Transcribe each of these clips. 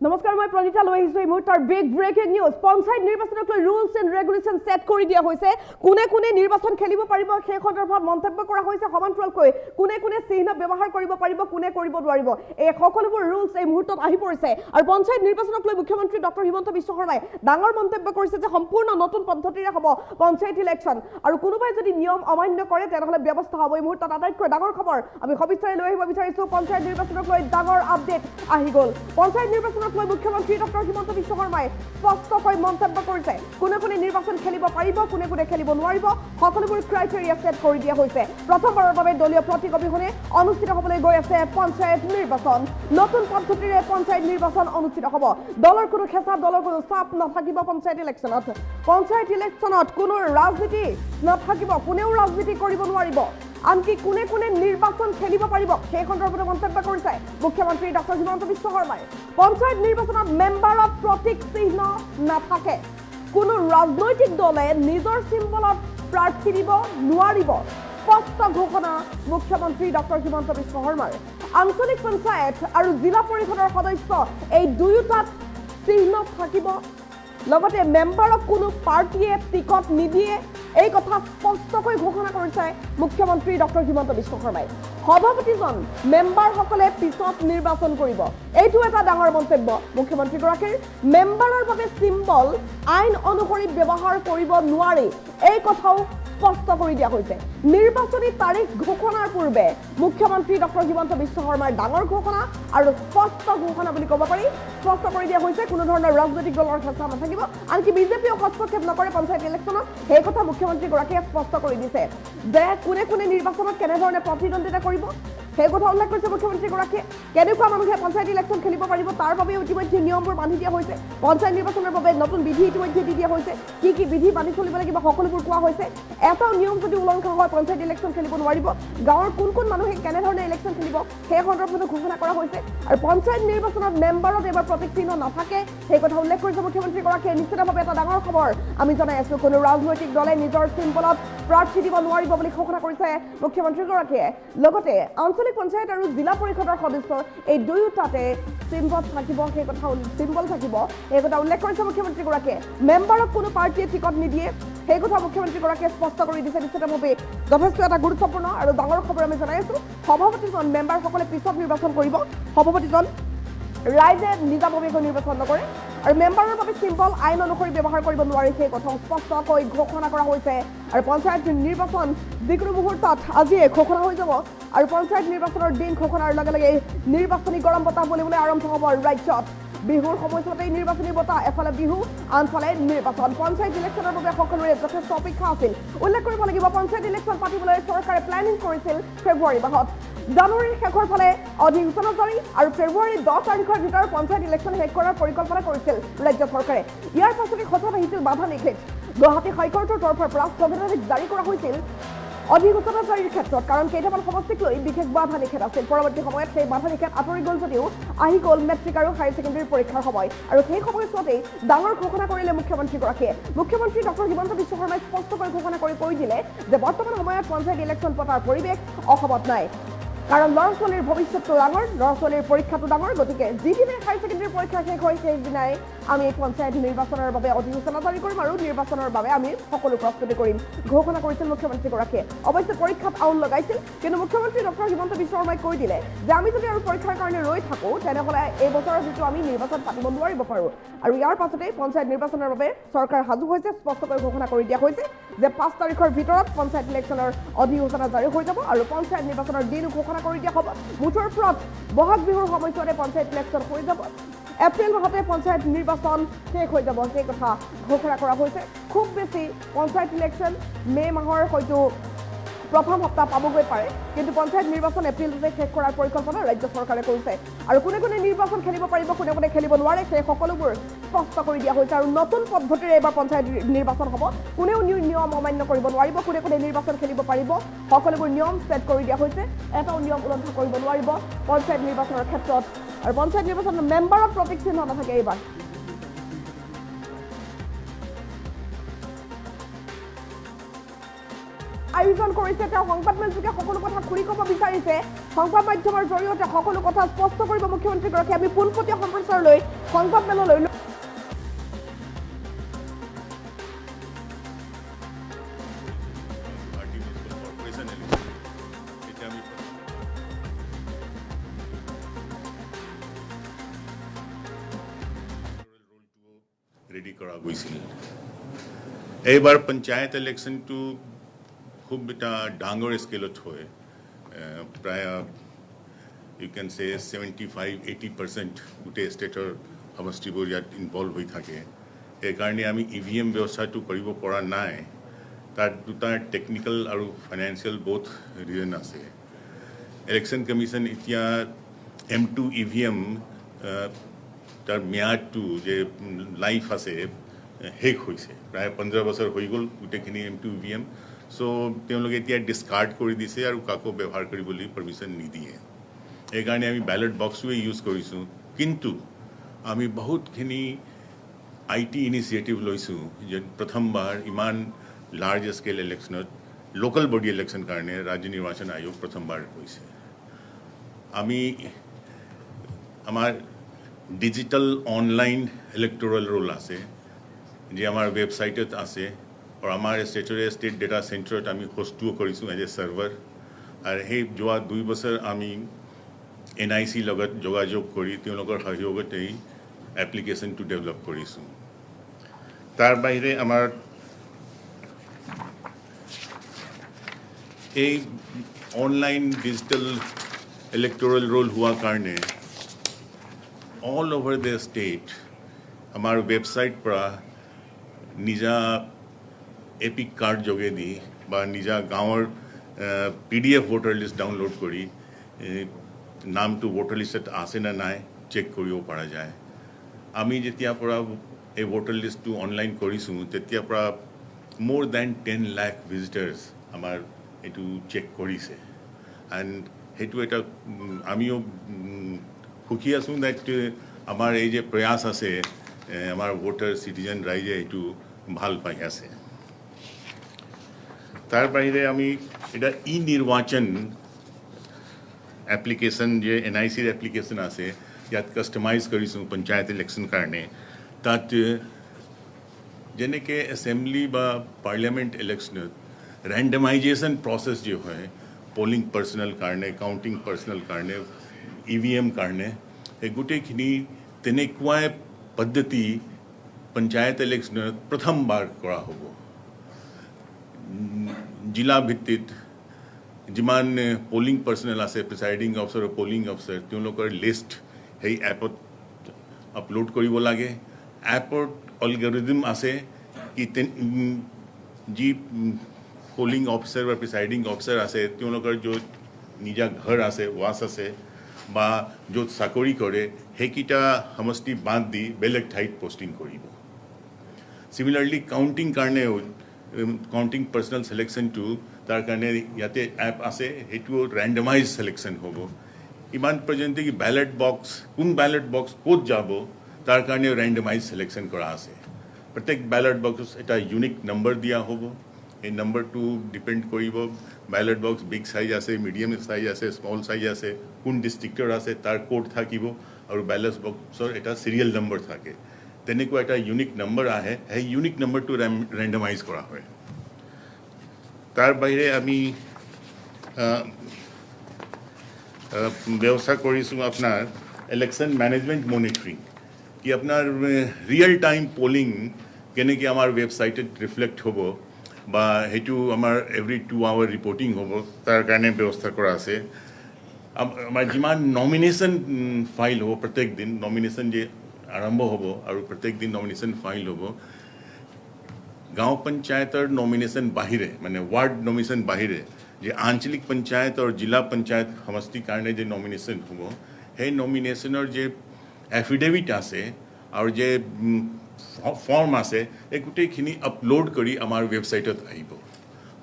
নমস্কাৰ মই প্ৰণিতা লৈ আহিছো এই মুহূৰ্তৰ বিগ ব্ৰেকিং নিউজ পঞ্চায়ত নিৰ্বাচনক লৈ ৰুলছ এণ্ড ৰেগুলেশ্যন সেট কৰি দিয়া হৈছে কোনে কোনে নিৰ্বাচন খেলিব পাৰিব সেই সন্দৰ্ভত মন্তব্য কৰা হৈছে সমান্তৰালকৈ কোনে কোনে চিহ্ন ব্যৱহাৰ কৰিব পাৰিব কোনে কৰিব নোৱাৰিব এই সকলোবোৰ ৰুলছ এই মুহূৰ্তত আহি পৰিছে আৰু পঞ্চায়ত নিৰ্বাচনক লৈ মুখ্যমন্ত্ৰী ডক্টৰ হিমন্ত বিশ্ব শৰ্মাই ডাঙৰ মন্তব্য কৰিছে যে সম্পূৰ্ণ নতুন পদ্ধতিৰে হ'ব পঞ্চায়ত ইলেকশ্যন আৰু কোনোবাই যদি নিয়ম অমান্য কৰে তেনেহলে ব্যৱস্থা হ'ব এই মুহূৰ্তত আটাইতকৈ ডাঙৰ খবৰ আমি সবিস্তাৰে লৈ আহিব বিচাৰিছো পঞ্চায়ত নিৰ্বাচনক লৈ ডাঙৰ আপডেট আহি গ'ল পঞ্চায়ত নিৰ্বাচনক লৈ মুখ্যমন্ত্ৰী ডক্টৰ হিমন্ত বিশ্ব শৰ্মাই স্পষ্টকৈ মন্তব্য কৰিছে কোনে কোনে নিৰ্বাচন খেলিব পাৰিব কোনে কোনে খেলিব নোৱাৰিব সকলোবোৰ ক্ৰাইটেৰিয়া সেট কৰি দিয়া হৈছে প্ৰথমবাৰৰ বাবে দলীয় প্ৰতীক অবিহনে অনুষ্ঠিত হ'বলৈ গৈ আছে পঞ্চায়ত নিৰ্বাচন নতুন পদ্ধতিৰে পঞ্চায়ত নিৰ্বাচন অনুষ্ঠিত হ'ব দলৰ কোনো খেঁচা দলৰ কোনো চাপ নাথাকিব পঞ্চায়ত ইলেকশ্যনত কোনো ৰাজনীতি নাথাকিব কোনেও ৰাজনীতি কৰিব নোৱাৰিব আনকি কোনে কোনে নিৰ্বাচন খেলিব পাৰিব সেই সন্দৰ্ভত মন্তব্য কৰিছে মুখ্যমন্ত্ৰী ডক্টৰ হিমন্ত বিশ্ব শৰ্মাই পঞ্চায়ত নিৰ্বাচনত মেম্বাৰত প্ৰতীক চিহ্ন নাথাকে কোনো ৰাজনৈতিক দলে নিজৰ চিম্বলত প্ৰাৰ্থী দিব নোৱাৰিব স্পষ্ট ঘোষণা মুখ্যমন্ত্ৰী ডক্টৰ হিমন্ত বিশ্ব শৰ্মাৰ আঞ্চলিক পঞ্চায়ত আৰু জিলা পৰিষদৰ সদস্য এই দুয়োটাত চিহ্ন থাকিব লগতে মেম্বাৰক কোনো পাৰ্টিয়ে টিকট নিদিয়ে এই কথা স্পষ্টকৈ ঘোষণা কৰিছে মুখ্যমন্ত্ৰী ডক্টৰ হিমন্ত বিশ্ব শৰ্মাই সভাপতিজন মেম্বাৰসকলে পিছত নিৰ্বাচন কৰিব এইটো এটা ডাঙৰ মন্তব্য মুখ্যমন্ত্ৰীগৰাকীৰ মেম্বাৰৰ বাবে চিম্বল আইন অনুসৰি ব্যৱহাৰ কৰিব নোৱাৰি এই কথাও স্পষ্ট কৰি দিয়া হৈছে নিৰ্বাচনী তাৰিখ ঘোষণাৰ পূৰ্বে মুখ্যমন্ত্ৰী ডক্টৰ হিমন্ত বিশ্ব শৰ্মাৰ ডাঙৰ ঘোষণা আৰু স্পষ্ট ঘোষণা বুলি ক'ব পাৰি স্পষ্ট কৰি দিয়া হৈছে কোনো ধৰণৰ ৰাজনৈতিক দলৰ খেঁচা নাথাকিব আনকি বিজেপিয়েও হস্তক্ষেপ নকৰে পঞ্চায়ত ইলেকশ্যনত সেই কথা মুখ্যমন্ত্ৰীগৰাকীয়ে স্পষ্ট কৰি দিছে যে কোনে কোনে নিৰ্বাচনত কেনেধৰণে প্ৰতিদ্বন্দ্বিতা কৰিব সেই কথা উল্লেখ কৰিছে মুখ্যমন্ত্ৰীগৰাকীয়ে কেনেকুৱা মানুহে পঞ্চায়ত ইলেকশ্যন খেলিব পাৰিব তাৰ বাবে ইতিমধ্যে নিয়মবোৰ বান্ধি দিয়া হৈছে পঞ্চায়ত নিৰ্বাচনৰ বাবে নতুন বিধি ইতিমধ্যে দি দিয়া হৈছে কি বিধি বান্ধি চলিব লাগিব সকলোবোৰ কোৱা হৈছে এটাও নিয়ম যদি উলংঘা হয় পঞ্চায়ত ইলেকশ্যন খেলিব নোৱাৰিব গাঁৱৰ কোন কোন মানুহে কেনেধৰণে ইলেকশ্যন খেলিব সেই সন্দৰ্ভত ঘোষণা কৰা হৈছে আৰু পঞ্চায়ত নিৰ্বাচনত মেম্বাৰত এবাৰ প্ৰতীক চিহ্ন নাথাকে সেই কথা উল্লেখ কৰিছে মুখ্যমন্ত্ৰীগৰাকীয়ে নিশ্চিতভাৱে এটা ডাঙৰ খবৰ আমি জনাই আছো কোনো ৰাজনৈতিক দলে নিজৰ চিম্বলত প্ৰাৰ্থী দিব নোৱাৰিব বুলি ঘোষণা কৰিছে মুখ্যমন্ত্ৰীগৰাকীয়ে লগতে আঞ্চলিক পঞ্চায়ত আৰু জিলা পৰিষদৰ সদস্য এই দুয়োটাতে চিম্বল থাকিব সেই কথা উল্লেখ কৰিছে মুখ্যমন্ত্ৰীগৰাকীয়ে মেম্বাৰক কোনো পাৰ্টিয়ে টিকট নিদিয়ে সেই কথা মুখ্যমন্ত্ৰীগৰাকীয়ে স্পষ্ট কৰি দিছে নিশ্চিতভাৱে যথেষ্ট এটা গুৰুত্বপূৰ্ণ আৰু ডাঙৰ খবৰ আমি জনাই আছো সভাপতিজন মেম্বাৰসকলে পিছত নিৰ্বাচন কৰিব সভাপতিজন ৰাইজে নিজাববীয়াকৈ নিৰ্বাচন নকৰে আৰু মেম্বাৰৰ বাবে চিম্বল আইন অনুসৰি ব্যৱহাৰ কৰিব নোৱাৰে সেই কথা স্পষ্টকৈ ঘোষণা কৰা হৈছে আৰু পঞ্চায়ত নিৰ্বাচন যিকোনো মুহূৰ্তত আজিয়ে ঘোষণা হৈ যাব আৰু পঞ্চায়ত নিৰ্বাচনৰ দিন ঘোষণাৰ লগে লগে নিৰ্বাচনী গৰম বতাহ বলিবলৈ আৰম্ভ হ'ব ৰাজ্যত বিহুৰ সময়ছোৱাতেই নিৰ্বাচনী বতাহ এফালে বিহু আনফালে নিৰ্বাচন পঞ্চায়ত ইলেকশ্যনৰ বাবে সকলোৰে যথেষ্ট অপেক্ষা আছিল উল্লেখ কৰিব লাগিব পঞ্চায়ত ইলেকশ্যন পাতিবলৈ চৰকাৰে প্লেনিং কৰিছিল ফেব্ৰুৱাৰী মাহত জানুৱাৰীৰ শেষৰ ফালে অধিসূচনা জাৰি আৰু ফেব্ৰুৱাৰীৰ 10 তাৰিখৰ ভিতৰত পঞ্চায়ত ইলেকশ্যন শেষ কৰাৰ পৰিকল্পনা কৰিছিল ৰাজ্য চৰকাৰে ইয়াৰ পাছতে হঠাৎ আহিছিল বাধা নিষেধ গুৱাহাটী হাইকোৰ্টৰ তৰফৰ পৰা স্থগিতাদেশ জাৰি কৰা হৈছিল অধিসূচনা জাৰিৰ ক্ষেত্ৰত কাৰণ কেইটামান সমষ্টিক লৈ বিশেষ বাধা নিষেধ আছিল পৰৱৰ্তী সময়ত সেই বাধা নিষেধ আঁতৰি গ'ল যদিও আহি গ'ল মেট্ৰিক আৰু হায়াৰ ছেকেণ্ডেৰী পৰীক্ষাৰ সময় আৰু সেই সময়ছোৱাতেই ডাঙৰ ঘোষণা কৰিলে মুখ্যমন্ত্ৰীগৰাকীয়ে মুখ্যমন্ত্ৰী ডক্টৰ হিমন্ত বিশ্ব শৰ্মাই স্পষ্টকৈ ঘোষণা কৰি কৈ দিলে যে বৰ্তমান সময়ত পঞ্চায়ত ইলেকশ্যন পতাৰ পৰিৱেশ অসমত নাই কাৰণ ল'ৰা ছোৱালীৰ ভৱিষ্যতটো ডাঙৰ ল'ৰা ছোৱালীৰ পৰীক্ষাটো ডাঙৰ গতিকে যিদিনে হায়াৰ ছেকেণ্ডেৰী পৰীক্ষা শেষ হয় সেইদিনাই আমি পঞ্চায়ত নিৰ্বাচনৰ বাবে অধিসূচনা জাৰি কৰিম আৰু নিৰ্বাচনৰ বাবে আমি সকলো প্ৰস্তুতি কৰিম ঘোষণা কৰিছিল মুখ্যমন্ত্ৰীগৰাকীয়ে অৱশ্যে পৰীক্ষাত আউল লগাইছিল কিন্তু মুখ্যমন্ত্ৰী ডক্টৰ হিমন্ত বিশ্ব শৰ্মাই কৈ দিলে যে আমি যদি আৰু পৰীক্ষাৰ কাৰণে ৰৈ থাকোঁ তেনেহ'লে এই বছৰৰ যিটো আমি নিৰ্বাচন পাতিব নোৱাৰিব পাৰোঁ আৰু ইয়াৰ পাছতেই পঞ্চায়ত নিৰ্বাচনৰ বাবে চৰকাৰ সাজু হৈছে স্পষ্টকৈ ঘোষণা কৰি দিয়া হৈছে যে 5 তাৰিখৰ ভিতৰত পঞ্চায়ত ইলেকশ্যনৰ অধিসূচনা জাৰি হৈ যাব আৰু পঞ্চায়ত নিৰ্বাচনৰ দিন ঘোষণা কৰি দিয়া হ'ব মুঠৰ ওপৰত বহাগ বিহুৰ সময়ছোৱাতে পঞ্চায়ত ইলেকশ্যন হৈ যাব এপ্ৰিল মাহতে পঞ্চায়ত নিৰ্বাচন শেষ হৈ যাব সেই কথা ঘোষণা কৰা হৈছে খুব বেছি পঞ্চায়ত ইলেকশ্যন মে মাহৰ হয়তো প্ৰথম সপ্তাহ পাবগৈ পাৰে কিন্তু পঞ্চায়ত নিৰ্বাচন এপ্ৰিলতে শেষ কৰাৰ পৰিকল্পনা ৰাজ্য চৰকাৰে কৰিছে আৰু কোনে কোনে নিৰ্বাচন খেলিব পাৰিব কোনে কোনে খেলিব নোৱাৰে সেই সকলোবোৰ স্পষ্ট কৰি দিয়া হৈছে আৰু নতুন পদ্ধতিৰে এবাৰ পঞ্চায়ত নিৰ্বাচন হ'ব কোনেও নিয়ম অমান্য কৰিব নোৱাৰিব কোনে কোনে নিৰ্বাচন খেলিব পাৰিব সকলোবোৰ নিয়ম সেট কৰি দিয়া হৈছে এটাও নিয়ম উলংঘা কৰিব নোৱাৰিব পঞ্চায়ত নিৰ্বাচনৰ ক্ষেত্ৰত আৰু পঞ্চায়ত নিৰ্বাচনত মেম্বাৰত প্ৰতীক চিহ্ন নাথাকে এইবাৰ আয়োজন কৰিছে তেওঁ সংবাদমেলযোগে সকলো কথা খুলি ক'ব বিচাৰিছে সংবাদ মাধ্যমৰ জৰিয়তে সকলো কথা স্পষ্ট কৰিব মুখ্যমন্ত্ৰীগৰাকীয়ে আমি পোনপটীয়া সম্প্ৰচাৰলৈ সংবাদমেললৈ ৰেডি কৰা গৈছিল এইবাৰ পঞ্চায়ত ইলেকশ্যনটো খুব এটা ডাঙৰ স্কেলত হয় প্ৰায় ইউ কেন সে 75-80% গোটেই ষ্টেটৰ সমষ্টিবোৰ ইয়াত ইনভলভ হৈ থাকে এইকাৰণে আমি EVM ব্যৱস্থাটো কৰিব পৰা নাই তাত দুটা টেকনিকেল আৰু ফাইনেন্সিয়েল বোথ ৰিজন আছে ইলেকশ্যন কমিশ্যন এতিয়া M2 EVM তাৰ ম্যাদটো যে লাইফ আছে শেষ হৈছে প্ৰায় 15 বছৰ হৈ গ'ল গোটেইখিনি M2 EVM সো তেওঁলোকে এতিয়া ডিসকাৰ্ড কৰি দিছে আৰু কাকো ব্যৱহাৰ কৰিবলৈ পাৰমিশন নিদিয়ে এইকাৰণে আমি ব্যালট বক্সৱে ইউজ কৰিছোঁ কিন্তু আমি বহুতখিনি IT ইনিচিয়েটিভ লৈছোঁ যে প্ৰথমবাৰ ইমান লাৰ্জ স্কেল ইলেকশ্যনত লোকাল বডি ইলেকশ্যন কাৰণে ৰাজ্য নিৰ্বাচন আয়োগ প্ৰথমবাৰ হৈছে আমি আমাৰ ডিজিটাল অনলাইন ইলেক্ট্ৰল ৰোল আছে যে আমাৰ ৱেবছাইটত আছে আৰু আমাৰ ষ্টেট ডেটা চেণ্টাৰত আমি হোষ্টও কৰিছোঁ এজ এ ছাৰ্ভাৰ আৰু সেই যোৱা 2 বছৰ আমি NIC লগত যোগাযোগ কৰি তেওঁলোকৰ সহযোগত এই এপ্লিকেশ্যনটো ডেভেলপ কৰিছোঁ তাৰ বাহিৰে আমাৰ এই অনলাইন ডিজিটাল ইলেক্ট্ৰল ৰোল হোৱাৰ কাৰণে all over the state আমাৰ ৱেবছাইট পৰা নিজা এপিক কাৰ্ড যোগেদি বা নিজা গাঁৱৰ PDF ভোটাৰ লিষ্ট ডাউনলোড কৰি নামটো ভোটাৰ লিষ্টত আছে না নাই চেক কৰিব পৰা যায় আমি যেতিয়া পৰা এই ভোটাৰ লিষ্টটো অনলাইন কৰিছোঁ তেতিয়া পৰা more than 10 lakh visitors আমাৰ এইটো চেক কৰিছে এণ্ড সেইটো এটা আমিও সুখী আছোঁ দ্যাট আমাৰ এই যে প্ৰয়াস আছে আমাৰ ভোটাৰ সিটিজেন ৰাইজে এইটো ভাল পাই আছে তাৰ বাহিৰে আমি এটা নিৰ্বাচন এপ্লিকেশ্যন যে NICৰ এপ্লিকেশ্যন আছে ইয়াত কাষ্টমাইজ কৰিছোঁ পঞ্চায়ত ইলেকশ্যন কাৰণে তাত যেনেকৈ এছেম্বলি বা পাৰ্লিয়ামেণ্ট ইলেকশ্যনত ৰেণ্ডমাইজেশ্যন প্ৰচেছ যে হয় পলিং পাৰ্চনেল কাৰণে কাউণ্টিং পাৰ্চনেল কাৰণে EVM কাৰণে এই গোটেইখিনি তেনেকুৱাই পদ্ধতি পঞ্চায়ত ইলেকশ্যনত প্ৰথমবাৰ কৰা হ'ব জিলা ভিত্তিত যিমান পলিং পাৰ্চনেল আছে প্ৰিচাইডিং অফিচাৰ আৰু পলিং অফিচাৰ তেওঁলোকৰ লিষ্ট সেই এপত আপলোড কৰিব লাগে এপত এলগৰিদম আছে কি যি পলিং অফিচাৰ বা প্ৰিচাইডিং অফিচাৰ আছে তেওঁলোকৰ য'ত নিজা ঘৰ আছে ৱাছ আছে বা য'ত চাকৰি কৰে সেইকেইটা সমষ্টি বাদ দি বেলেগ ঠাইত পষ্টিং কৰিব সিমিলাৰলি কাউণ্টিং কাৰণেও কাউণ্টিং পাৰ্চনেল চিলেকশ্যনটো তাৰ কাৰণে ইয়াতে এপ আছে সেইটোও ৰেণ্ডমাইজ চিলেকশ্যন হ'ব ইমান পৰ্যন্ত কি ব্যালট বক্স কোন ব্যালট বক্স ক'ত যাব তাৰ কাৰণে ৰেণ্ডমাইজ চিলেকশ্যন কৰা আছে প্ৰত্যেক ব্যালট বক্স এটা ইউনিক নম্বৰ দিয়া হ'ব এই নম্বৰটো ডিপেণ্ড কৰিব ব্যালট বক্স বিগ সাইজ আছে মিডিয়াম সাইজ আছে স্মল সাইজ আছে কোন ডিষ্ট্ৰিক্টৰ আছে তাৰ কোড থাকিব আৰু ব্যালট বক্সৰ এটা সিৰিয়েল নম্বৰ থাকে তেনেকুৱা এটা ইউনিক নম্বৰ আহে সেই ইউনিক নম্বৰটো ৰেণ্ডমাইজ কৰা হয় তাৰ বাহিৰে আমি ব্যৱস্থা কৰিছোঁ আপোনাৰ ইলেকশ্যন মেনেজমেণ্ট মনিটৰিং কি আপোনাৰ ৰিয়েল টাইম পলিং কেনেকৈ আমাৰ ৱেবছাইটত ৰিফ্লেক্ট হ'ব বা সেইটো আমাৰ এভৰি 2 hour ৰিপৰ্টিং হ'ব তাৰ কাৰণে ব্যৱস্থা কৰা আছে আমাৰ যিমান নমিনেশ্যন ফাইল হ'ব প্ৰত্যেক দিন নমিনেশ্যন যে আৰম্ভ হ'ব আৰু প্ৰত্যেক দিন নমিনেশ্যন ফাইল হ'ব গাঁও পঞ্চায়তৰ নমিনেশ্যন বাহিৰে মানে ৱাৰ্ড নমিনেশ্যন বাহিৰে যে আঞ্চলিক পঞ্চায়ত আৰু জিলা পঞ্চায়ত সমষ্টিৰ কাৰণে যে নমিনেশ্যন হ'ব সেই নমিনেশ্যনৰ যে এফিডেভিট আছে আৰু যে ফৰ্ম আছে এই গোটেইখিনি আপলোড কৰি আমাৰ ৱেবছাইটত আহিব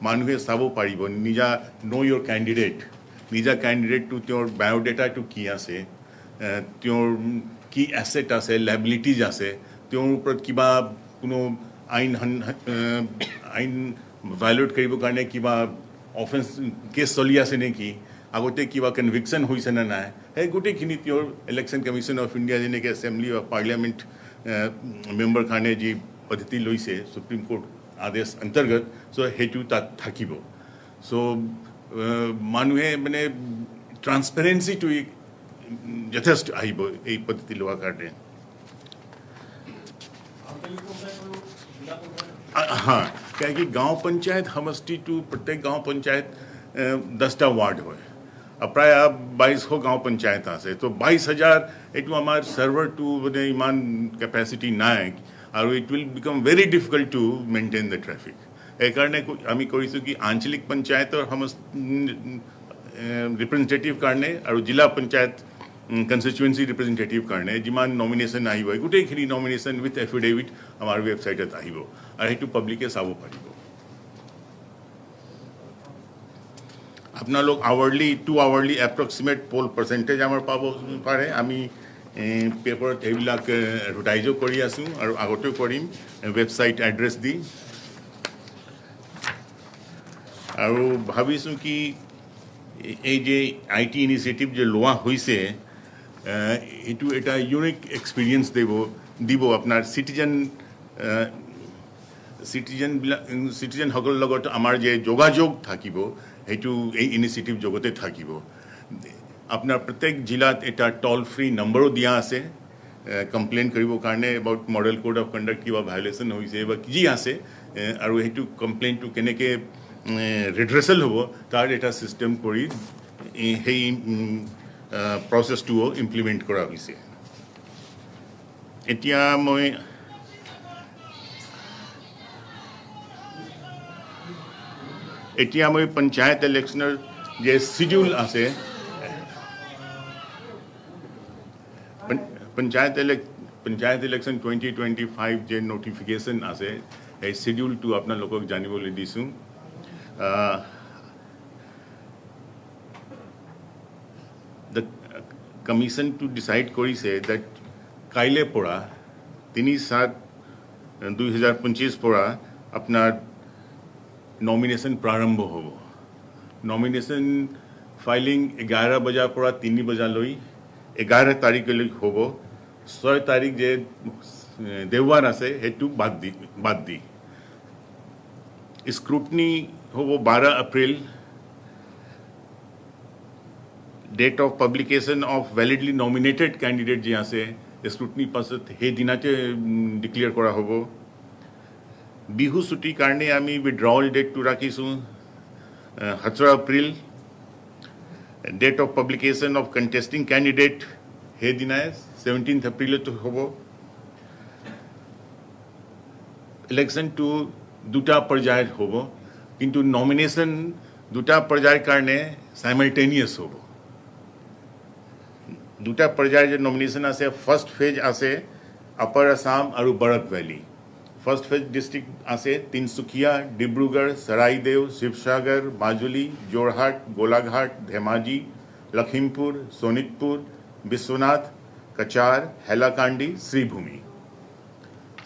মানুহে চাব পাৰিব নিজা নো ইয়ৰ কেণ্ডিডেট নিজা কেণ্ডিডেটটো তেওঁৰ বায়'ডেটাটো কি আছে তেওঁৰ কি এছেট আছে লাইবিলিটিজ আছে তেওঁৰ ওপৰত কিবা কোনো আইন ভায়োলেট কৰিবৰ কাৰণে কিবা অফেন্স কেছ চলি আছে নেকি আগতে কিবা কনভিকশ্যন হৈছে নে নাই সেই গোটেইখিনি তেওঁৰ ইলেকশ্যন কমিশ্যন অফ ইণ্ডিয়া যেনেকৈ এছেম্বলি অফ পাৰ্লিয়ামেণ্ট মেম্বাৰ কাৰণে যি পদ্ধতি লৈছে সুপ্ৰিম কোৰ্ট আদেশ অন্তৰ্গত চ' সেইটো তাত থাকিব চ' মানুহে মানে ট্ৰান্সপেৰেঞ্চিটো যথেষ্ট আহিব এই পদ্ধতি লোৱাৰ কাৰণে हाँ क्या कि गांव पंचायत समष्टि टू प्रत्येक गांव पंचायत 10टा वार्ड हो प्राय 2200 गांव पंचायत আছে তো 22000 এটু আমার সার্ভার টু মানে ইমান ক্যাপাসিটি নাই আর it will become very difficult to maintain the traffic এই কারণে আমি কৰিছো কি আঞ্চলিক পঞ্চায়তৰ ৰিপ্ৰেজেন্টেটিভ কাৰণে আৰু জিলা পঞ্চায়ত কনস্টিটুৱেন্সি ৰিপ্ৰেজেন্টেটিভ কাৰণে যিমান নমিনেশ্যন আহিব গোটেইখিনি নমিনেশ্যন উইথ এফিডেভিট আমাৰ ৱেবছাইটত আহিব আৰু সেইটো পাব্লিকে চাব পাৰিব আপোনালোক hourly 2 hourly approximate poll percentage আমাৰ পাব পাৰে আমি পেপাৰত এইবিলাক এডভাৰটাইজো কৰি আছোঁ আৰু আগতেও কৰিম ৱেবছাইট এড্ৰেছ দি আৰু ভাবিছোঁ কি এই যে আই টি ইনিচিয়েটিভ যে লোৱা হৈছে এইটো এটা ইউনিক এক্সপিৰিয়েঞ্চ দিব আপোনাৰ চিটিজেনসকলৰ লগত আমাৰ যে যোগাযোগ থাকিব সেইটো এই ইনিচিয়েটিভ জগতে থাকিব আপোনাৰ প্ৰত্যেক জিলাত এটা টল ফ্ৰী নম্বৰো দিয়া আছে কমপ্লেইন কৰিবৰ কাৰণে about model code of conduct কিবা ভায়োলেশ্যন হৈছে বা কি আছে আৰু সেইটো কমপ্লেইনটো কেনেকৈ ৰিড্ৰেচেল হ'ব তাৰ এটা চিষ্টেম কৰি সেই প্ৰচেছটোও ইমপ্লিমেণ্ট কৰা হৈছে এতিয়া মই পঞ্চায়ত ইলেকশ্যনৰ যে শিডিউল আছে পঞ্চায়ত ইলেকশ্যন 2025 যে নটিফিকেশ্যন আছে সেই শিডিউলটো আপোনালোকক জানিবলৈ দিছোঁ the commission to decide কৰিছে that কাইলে পৰা 3/7/2025 পৰা আপোনাৰ নমিনেশ্যন প্ৰাৰম্ভ হ'ব নমিনেশ্যন ফাইলিং 11 বজাৰ পৰা 3 বজালৈ 11 তাৰিখলৈ হ'ব 6 তাৰিখ যে দেওবাৰ আছে সেইটো বাদ দি স্ক্ৰুটনি হ'ব 12 April date of publication of validly nominated candidate যে আছে স্ক্ৰুটনি পাছত সেই দিনাতে ডিক্লেয়াৰ কৰা হ'ব বিহু ছুটিৰ কাৰণে আমি উইথড্ৰল ডেটটো ৰাখিছোঁ 17 April date of publication of contesting candidate সেই দিনাই 17 এপ্ৰিলতো হ'ব ইলেকশ্যনটো দুটা পৰ্যায়ত হ'ব কিন্তু নমিনেশ্যন দুটা পৰ্যায়ৰ কাৰণে সাইমালটেনিয়াছ হ'ব দুটা পৰ্যায়ৰ যে নমিনেশ্যন আছে ফাৰ্ষ্ট ফেজ আছে আপাৰ আসাম আৰু Barak valley first phase district আছে Tinsukia Dibrugarh Charaideo Sivasagar Majuli Jorhat Golaghat Dhemaji Lakhimpur Sonitpur Biswanath Cachar Hailakandi Sribhumi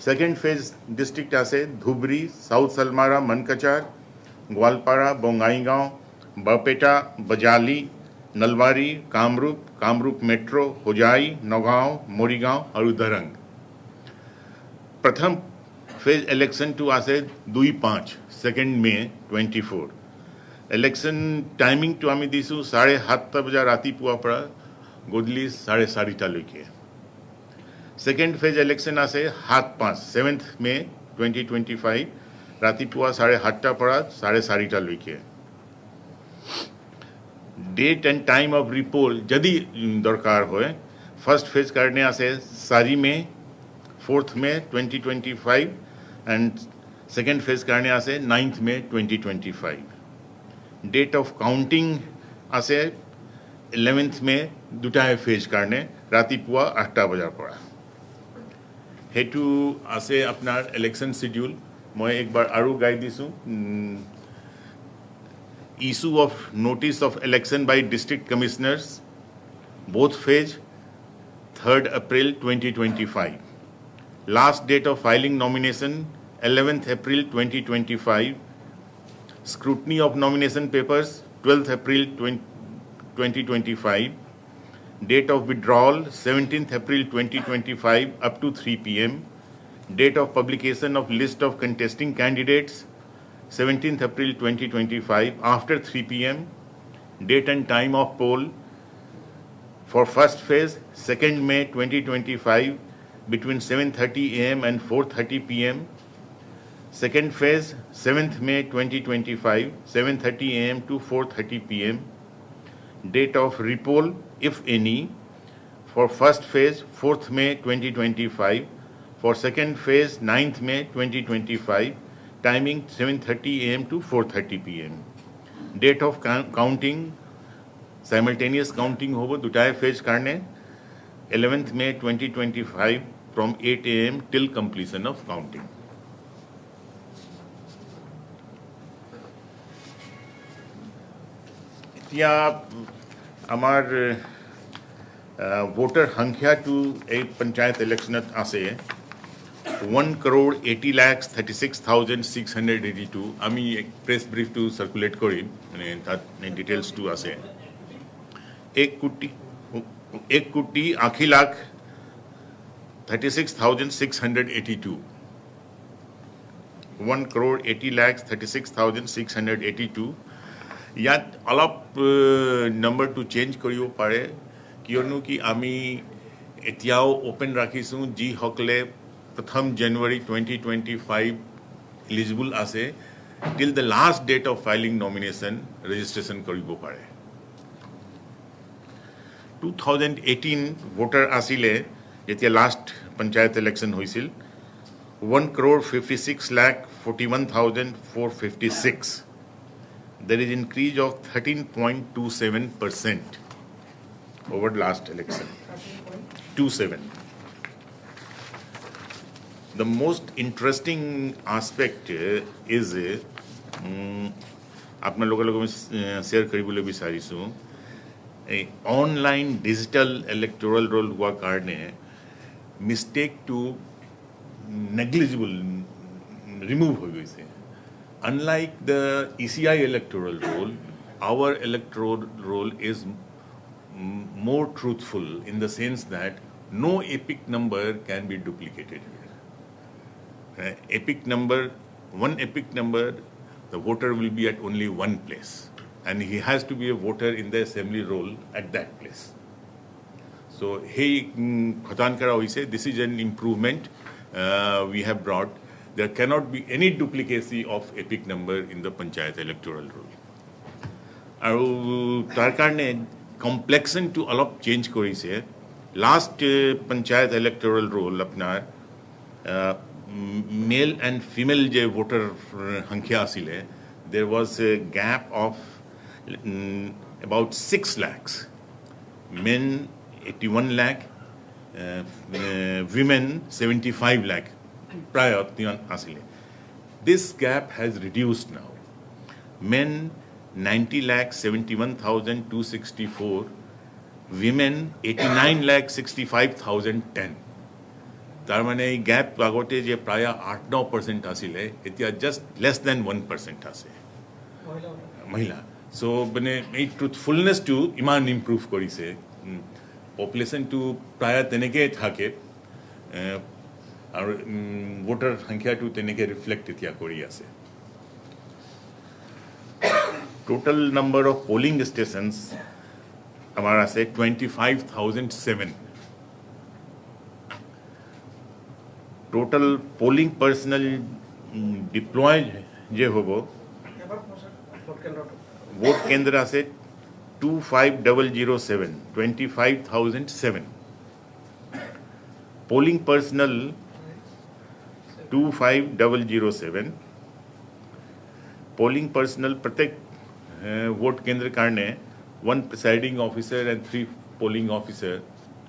second phase district আছে ধুবৰী সাউথ সালমাৰা মনকচাৰ গোৱালপাৰা বঙাইগাঁও বৰপেটা বজালি নলবাৰী কামৰূপ মেট্ৰো হোজাই নগাঁও মৰিগাঁও আৰু দৰং প্ৰথম ফেজ ইলেকশ্যনটো আছে 2-5 2nd মে 24 ইলেকশ্যন টাইমিংটো আমি দিছোঁ 7:30 বজা ৰাতিপুৱাৰ পৰা গধূলি 4:30লৈকে সেকেন্ড ফেজ ইলেকশ্যন আছে 7-5 7th মে 2025 ৰাতিপুৱা 7:30 পৰা 4:30লৈকে ডেট এণ্ড টাইম অফ ৰিপোল যদি দৰকাৰ হয় ফাৰ্ষ্ট ফেজ কাৰণে আছে 4 মে 4th May 2025 and second phase কাৰণে আছে 9th May 2025 date of counting আছে 11th মে দুটাই ফেজ কাৰণে ৰাতিপুৱা 8টা বজাৰ পৰা হেতু আছে আপনার ইলেকশন শিডিউল মই একবার আরো গাই দিছো issue of notice of election by district commissioners both phase 3rd April 2025 last date of filing nomination 11th April 2025 Scrutiny of nomination papers, 12th April 2025. Date of withdrawal, 17th April 2025 up to 3 p.m. Date of publication of list of contesting candidates, 17th April 2025 after 3 p.m. Date and time of poll for first phase, 2nd May 2025 between 7:30 a.m. and 4:30 p.m. Second phase, 7th May 2025, 7:30 a.m. to 4:30 p.m. Date of repoll, if any, for first phase, 4th May 2025. For second phase, 9th May 2025. Timing 7:30 a.m. to 4:30 p.m. Date of counting, simultaneous counting hobo dutae phase karne, 11th May 2025 from 8 a.m. till completion of counting. এতিয়া আমাৰ voter সংখ্যাটো এই পঞ্চায়ত ইলেকশ্যনত আছে 1,80,36,682 আমি press ব্ৰিফটো circulate কৰিম মানে তাত ডিটেইলছটো আছে 1,80,36,682 1,80,36,682 ইয়াত অলপ নম্বৰটো চেঞ্জ কৰিব পাৰে কিয়নো কি আমি এতিয়াও ওপেন ৰাখিছোঁ যিসকলে প্ৰথম জানুৱাৰী 2025 এলিজিবল আছে till the last date of filing nomination registration কৰিব পাৰে 2018 ভোটাৰ আছিলে যেতিয়া লাষ্ট পঞ্চায়ত ইলেকশ্যন হৈছিল 1,56,41,456 there is increase of 13.27% over the last election. 27. The most interesting aspect is apna local share karibole bisarisu a online digital electoral roll hua karne mistake to negligible remove ho gaise. Unlike the ECI electoral roll, our electoral roll is more truthful in the sense that no epic number can be duplicated here. One epic number, the voter will be at only one place and he has to be a voter in the assembly roll at that place. So, hey, Khatankara, we say this is an improvement we have brought. There cannot be any duplicacy of epic number in the panchayat electoral roll. Aru tar karne complexion to alop change korise. Last panchayat electoral roll apnar male and female je voter hankhya asile, there was a gap of about 6 lakhs. Men 81 lakh, women 75 lakh. Prior asile. This gap has reduced now. Men 90,71,264, women 89,65,010. তার মানে এই gap আগতে যে প্রায় 8-9% আসিলে এতিয়া just less than 1% আছে মহিলা সো মানে এই ট্ৰুথফুলনেছটো ইমান ইম্প্ৰুভ কৰিছে পপুলেশ্যনটো প্ৰায় তেনেকৈ থাকে আৰু ভোটাৰ সংখ্যাটো তেনেকৈ ৰিফ্লেক্ট এতিয়া কৰি আছে total number of polling stations আমাৰ আছে 25,007 টোটাল পলিং পাৰ্চনেল ডিপ্লয় যে হ'ব ভোট কেন্দ্ৰ আছে 25,007 25,007 polling personnel 25,007 polling personnel प्रत्येक वोट केंद्र करने 1 presiding officer and 3 polling officer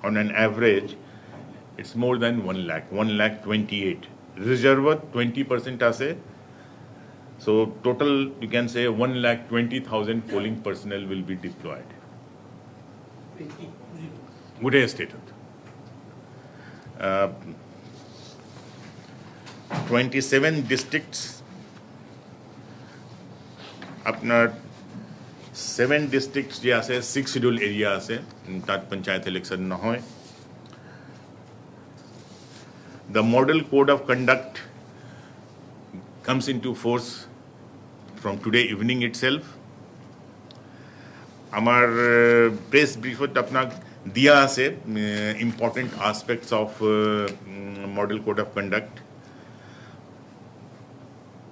on an average it's more than 1 lakh 1,28,000 reserve 20% आसे so total you can say 1,20,000 polling personnel will be deployed good stated 27 districts আপনার 7 district যে আছে 6 schedule area আছে তাত panchayat election নহয় The model code of conduct comes into force from today evening itself. আমার press ব্রিফত আপনার দিয়া আছে important aspects of model code of conduct.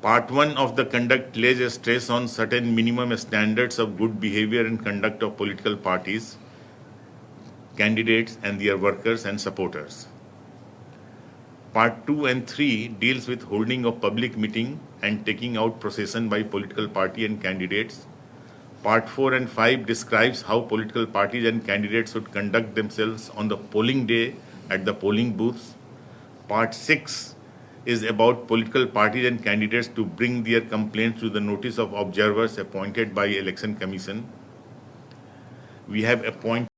Part 1 of the conduct lays a stress on certain minimum standards of good behavior and conduct of political parties, candidates and their workers and supporters. Part 2 and 3 deals with holding of public meeting and taking out procession by political party and candidates. Part 4 and 5 describes how political parties and candidates should conduct themselves on the polling day at the polling booths. Part 6 is about political parties and candidates to bring their complaints to the notice of observers appointed by Election Commission. We have appointed